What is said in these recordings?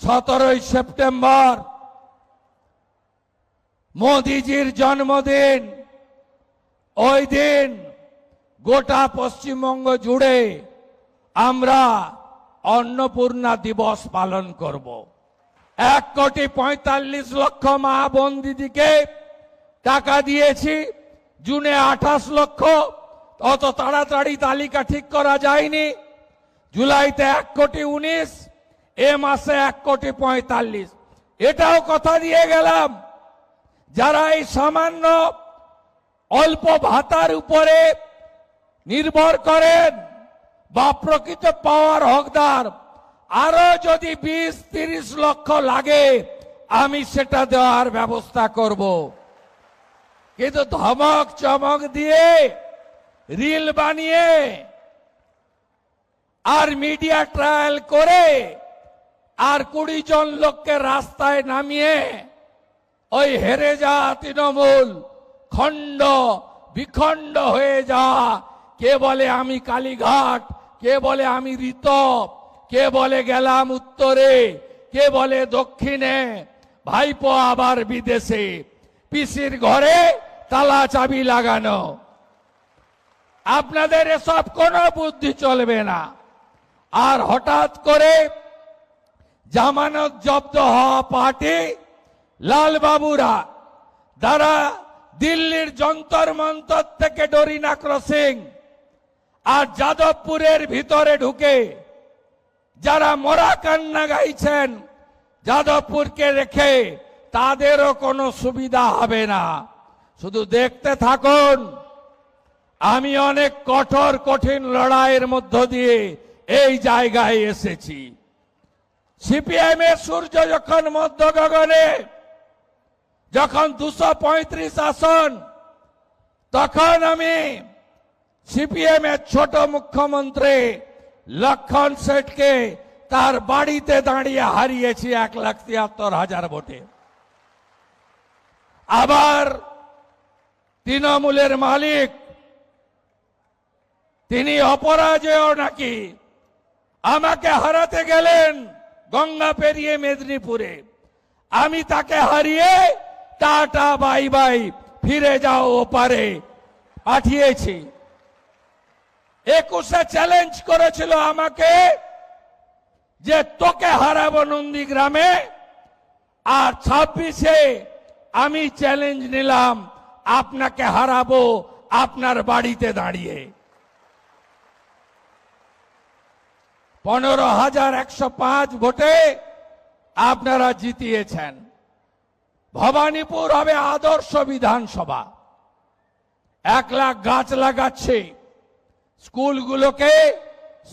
17ই September মোদিজির জন্মদিন। ওই দিন গোটা পশ্চিমবঙ্গ জুড়ে আমরা অন্নপূর্ণা দিবস পালন করব। 1,45,00,000 মা বোন দিদিকে টাকা দিয়েছি। জুনে 28 লক্ষ, অত তাড়াতাড়ি তালিকা ঠিক করা যায়নি। জুলাইতে 1,19,00,000, এ মাসে 1,45,00,000। এটাও কথা দিয়ে গেলাম, যারা এই সামান্য অল্প ভাতার উপরে নির্ভর করেন বা প্রকৃত পাওয়ার হকদার, আরো যদি 20-30 লক্ষ লাগে আমি সেটা দেওয়ার ব্যবস্থা করব। কিন্তু ধমক চমক দিয়ে, রিল বানিয়ে আর মিডিয়া ট্রায়াল করে আর 20 জন লোককে রাস্তায় নামিয়ে ওই হেরে যাওয়া তৃণমূল খণ্ড বিখণ্ড হয়ে যাওয়া, কে বলে আমি কালীঘাট, কে বলে আমি ঋতব, কে বলে গেলাম উত্তরে, কে বলে দক্ষিণে, ভাইপো আবার বিদেশে, পিসির ঘরে তালা চাবি লাগানো। আপনাদের এসব কোনো বুদ্ধি চলবে না। আর হঠাৎ করে জামানত জব্দ হওয়া পার্টি লালবাবুরা, যারা দিল্লির যন্তর মন্তর থেকে ডরিনা ক্রসিং আর যাদবপুরের ভিতরে ঢুকে যারা মরা কান্না গাইছেন যাদবপুরকে রেখে, তাদেরও কোনো সুবিধা হবে না। শুধু দেখতে থাকুন। আমি অনেক কঠোর কঠিন লড়াইয়ের মধ্য দিয়ে এই জায়গায় এসেছি। সিপিএম এর সূর্য যখন মধ্য গগনে, যখন 235 আসন, তখন আমি সিপিএম এর ছোট মুখ্যমন্ত্রী লক্ষণ শেঠকে তার বাড়িতে দাঁড়িয়ে হারিয়েছি 1,73,000 ভোটে। আবার তৃণমূলের মালিক, তিনি অপরাজেয় নাকি, আমাকে হারাতে গেলেন গঙ্গা পেরিয়ে মেদিনীপুরে। আমি তাকে হারিয়ে টাটা বাই বাই, ফিরে যাও ওপারে পাঠিয়েছি। 21-এ চ্যালেঞ্জ করেছিল আমাকে যে তোকে হারাবো নন্দীগ্রামে, আর 26-এ আমি চ্যালেঞ্জ নিলাম আপনাকে হারাবো আপনার বাড়িতে দাঁড়িয়ে। 15,105 ভোটে আপনারা জিতিয়েছেন। ভবানীপুর হবে আদর্শ বিধানসভা। 1 লাখ গাছ লাগাচ্ছি। স্কুলগুলোকে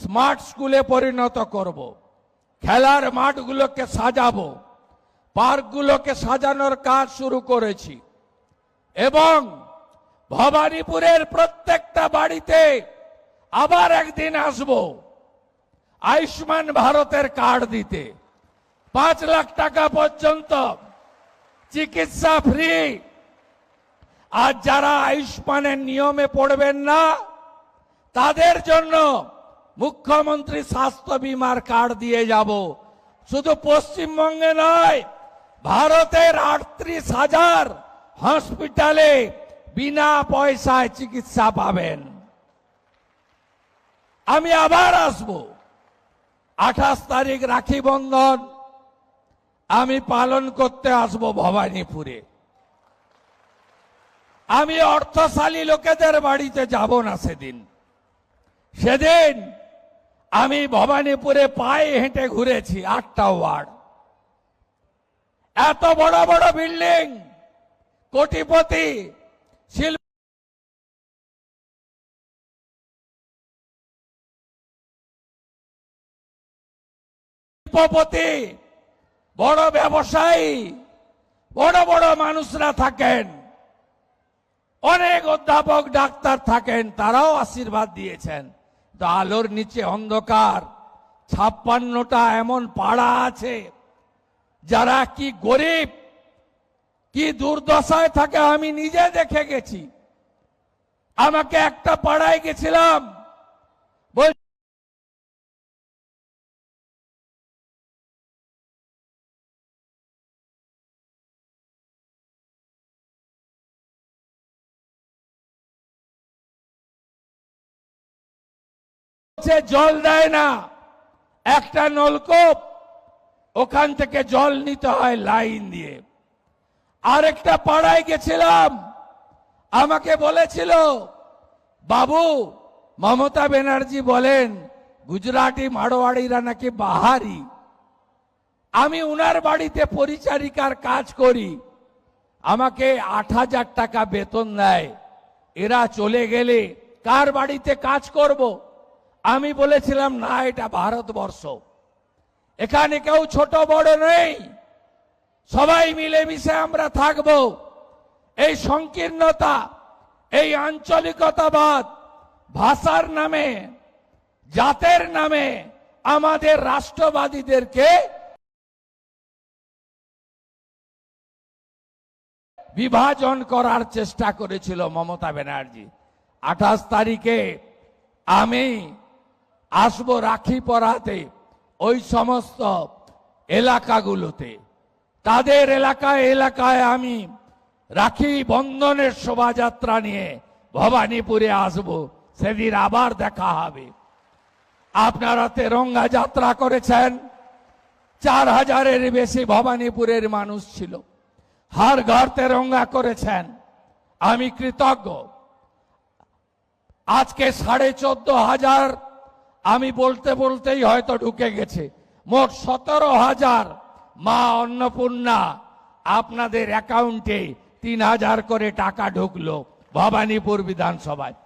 স্মার্ট স্কুলে পরিণত করব। খেলার মাঠগুলোকে সাজাবো, পার্কগুলোকে সাজানোর কাজ শুরু করেছি। এবং ভবানীপুরের প্রত্যেকটা বাড়িতে আবার একদিন আসবো আয়ুষ্মান ভারতের কার্ড দিতে। 5 লাখ টাকা পর্যন্ত চিকিৎসা ফ্রি। আর যারা আয়ুষ্মানের নিয়মে পড়বেন না, তাদের জন্য মুখ্যমন্ত্রী স্বাস্থ্য বিমার কার্ড দিয়ে যাব। শুধু পশ্চিমবঙ্গে নয়, ভারতের 38,000 হসপিটালে বিনা পয়সায় চিকিৎসা পাবেন। আমি আবার আসব। 28 তারিখ রাখি বন্ধন আমি পালন করতে আসব ভবানীপুরে। আমি অর্থশালী লোকেদের বাড়িতে যাব না সেদিন। সেদিন আমি ভবানীপুরে পায়ে হেঁটে ঘুরেছি 8টা ওয়ার্ড। এত বড় বড় বিল্ডিং, কোটিপতি, শিল্পপতি, বড় ব্যবসায়ী, বড় বড় মানুষরা থাকেন, অনেক অধ্যাপক ডাক্তার থাকেন, তারাও আশীর্বাদ দিয়েছেন। তো আলোর নিচে অন্ধকার। 56টা এমন পাড়া আছে যারা কি গরিব, কি দুর্দশায় থাকে আমি নিজে দেখে গেছি। আমাকে একটা পাড়ায় গেছিলাম, বল সে জল দেয় না, একটা নলকূপ, ওখান থেকে জল নিতে হয় লাইন দিয়ে। আরেকটা পাড়ায় গেছিলাম, আমাকে বলেছিল, বাবু মমতা ব্যানার্জি বলেন গুজরাটি মারোয়াড়িরা নাকি বাহারি। আমি উনার বাড়িতে পরিচারিকার কাজ করি, আমাকে 8,000 টাকা বেতন দেয়। এরা চলে গেলে কার বাড়িতে কাজ করব? আমি বলেছিলাম না, এটা ভারতবর্ষ, এখানে কেউ ছোট বড় নেই, সবাই মিলেমিশে আমরা থাকব। এই সংকীর্ণতা, এই আঞ্চলিকতাবাদ, ভাষার নামে, জাতের নামে আমাদের রাষ্ট্রবাদীদেরকে বিভাজন করার চেষ্টা করেছিল মমতা ব্যানার্জি। 28 তারিখে আমি আসব রাখি পরাতে ওই সমস্ত এলাকাগুলোতে। তাদের এলাকায় আমি রাখি বন্ধনের শোভাযাত্রা নিয়ে ভবানীপুরে আসব, সেদিন আবার দেখা হবে। আপনারা তেরঙ্গা যাত্রা করেছেন, 4,000-এর বেশি ভবানীপুরের মানুষ ছিল, হার ঘর তেরঙ্গা করেছেন, আমি কৃতজ্ঞ। আজকে 14,500, আমি বলতে বলতেই হয়তো ঢুকে গেছে, মোট 17,000 মা অন্নপূর্ণা আপনাদের অ্যাকাউন্টে 3,000 করে টাকা ঢুকলো ভবানীপুর বিধানসভায়।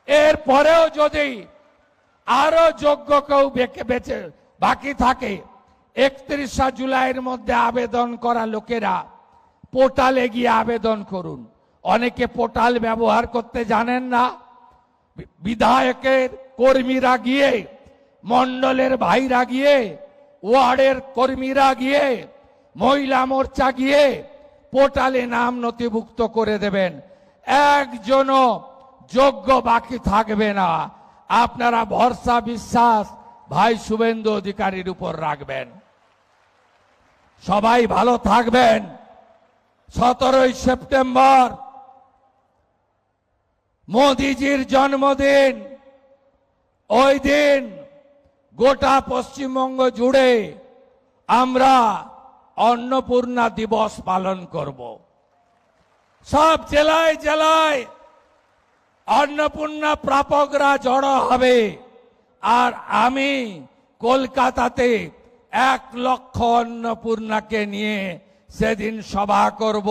এর পরেও যদি আরো যোগ্য কেউ বেঁচে বাকি থাকে, 31 জুলাইয়ের মধ্যে আবেদন করা লোকেরা পোর্টালে গিয়ে আবেদন করুন। অনেকে পোর্টাল ব্যবহার করতে জানেন না। বিধায়কের কর্মীরা গিয়ে, মন্ডলের ভাইরা গিয়ে, ওয়ার্ডের কর্মীরা গিয়ে, মহিলা মোর্চা গিয়ে পোর্টালে নাম নথিভুক্ত করে দেবেন। একজনও যোগ্য বাকি থাকবে না। আপনারা ভরসা বিশ্বাস ভাই শুভেন্দু অধিকারীর উপর রাখবেন। সবাই ভালো থাকবেন। 17 সেপ্টেম্বর মোদিজির জন্মদিন। ওই দিন গোটা পশ্চিমবঙ্গ জুড়ে আমরা অন্নপূর্ণা দিবস পালন করব। সব জেলায় জেলায় অন্নপূর্ণা প্রাপকরা জড়ো হবে। আর আমি কলকাতাতে 1 লক্ষ অন্নপূর্ণাকে নিয়ে সেদিন সভা করব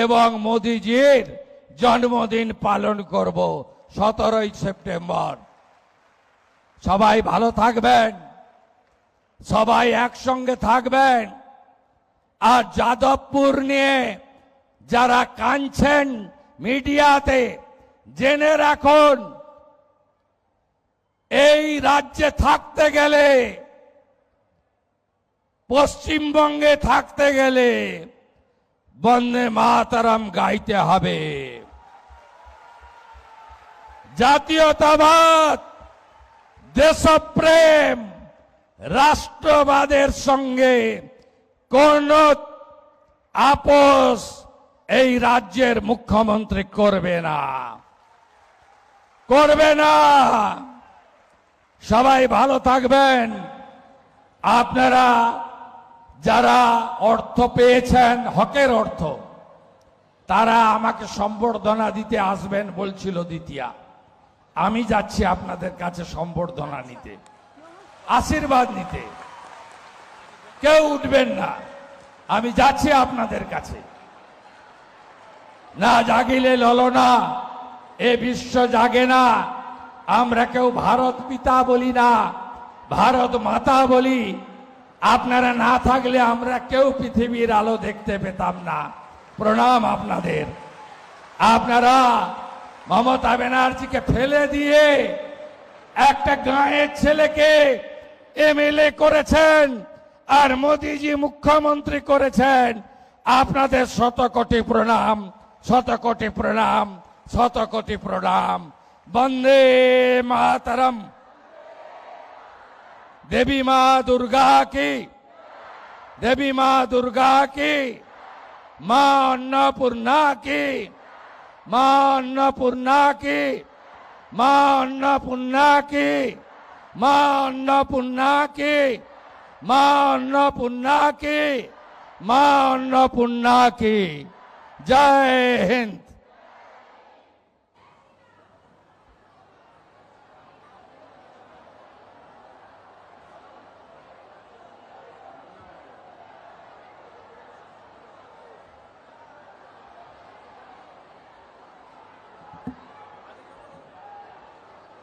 এবং মোদিজির জন্মদিন পালন করব 17 সেপ্টেম্বর। সবাই ভালো থাকবেন, সবাই একসঙ্গে থাকবেন। আর যাদবপুর নিয়ে যারা কাঁদছেন মিডিয়াতে, জেনে রাখুন, এই রাজ্যে থাকতে গেলে, পশ্চিমবঙ্গে থাকতে গেলে বন্দে মাতরম গাইতে হবে। জাতীয়তাবাদ, দেশপ্রেম, রাষ্ট্রবাদের সঙ্গে কোন আপোষ এই রাজ্যের মুখ্যমন্ত্রী করবে না, করবে না। সবাই ভালো থাকবেন। আপনারা যারা অর্থ পেয়েছেন, হকের অর্থ, তারা আমাকে সম্বর্ধনা দিতে আসবেন বলছিল দ্বিতীয়া। আমি যাচ্ছি আপনাদের কাছে সম্বর্ধনা নিতে, আশীর্বাদ নিতে। কেউ উঠবেন না, আমি যাচ্ছি আপনাদের কাছে। না জাগিলে ললনা, এ বিশ্ব জাগে না। আমরা কেউ ভারত পিতা বলি না, ভারত মাতা বলি। আপনারা না থাকলে আমরা কেউ পৃথিবীর আলো দেখতে পেতাম না। প্রণাম আপনাদের। আপনারা মমতা ব্যানার্জিকে ফেলে দিয়ে একটা গাঁয়ের ছেলেকে এমএলএ করেছেন, আর মোদিজি মুখ্যমন্ত্রী করেছেন। আপনাদের শত কোটি প্রণাম, শত কোটি প্রণাম, শত কোটি প্রণাম। বন্দে মাতরম। देवी मां दुर्गा की, देवी मां दुर्गा की, मां अन्नपूर्णा की, मां अन्नपूर्णा की, मां अन्नपूर्णा की, মা अन्नपूर्णा की, মা अन्नपूर्णा की, মা अन्नपूर्णा की। जय हिंद।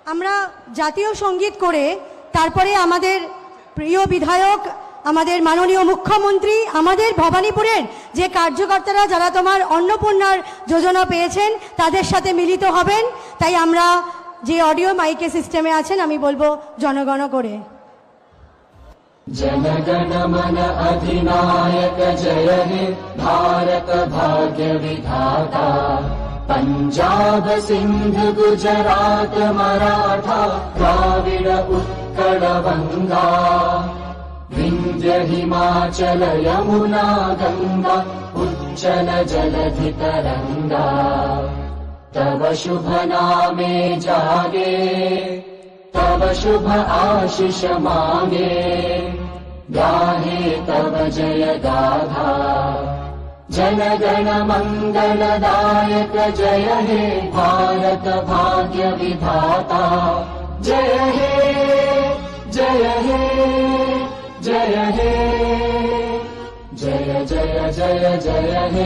আমরা জাতীয় সঙ্গীত করে তারপরে আমাদের প্রিয় বিধায়ক, আমাদের মাননীয় মুখ্যমন্ত্রী, আমাদের ভবানীপুরের যে কার্যকর্তারা যারা তোমার অন্নপূর্ণার যোজনা পেয়েছেন তাদের সাথে মিলিত হবেন। তাই আমরা যে অডিও মাইকে সিস্টেমে আছেন আমি বলবো জনগণ করে। जनगण मन अधिनायक जय हे भारत भाग्य विधाता। पंजाब सिंध गुजरात मराठा द्राविड उत्कल बंगा। विंध्य हिमाचल यमुना गंगा उच्चल जलधि तरंगा। तव शुभ नामे जागे, तव शुभ आशीष मांगे। गाहे तव जय गाथा, जनगण मंगलदायक जय हे भारत भाग्य विधाता। जय हे जय हे जय हे जय जय जय जय हे।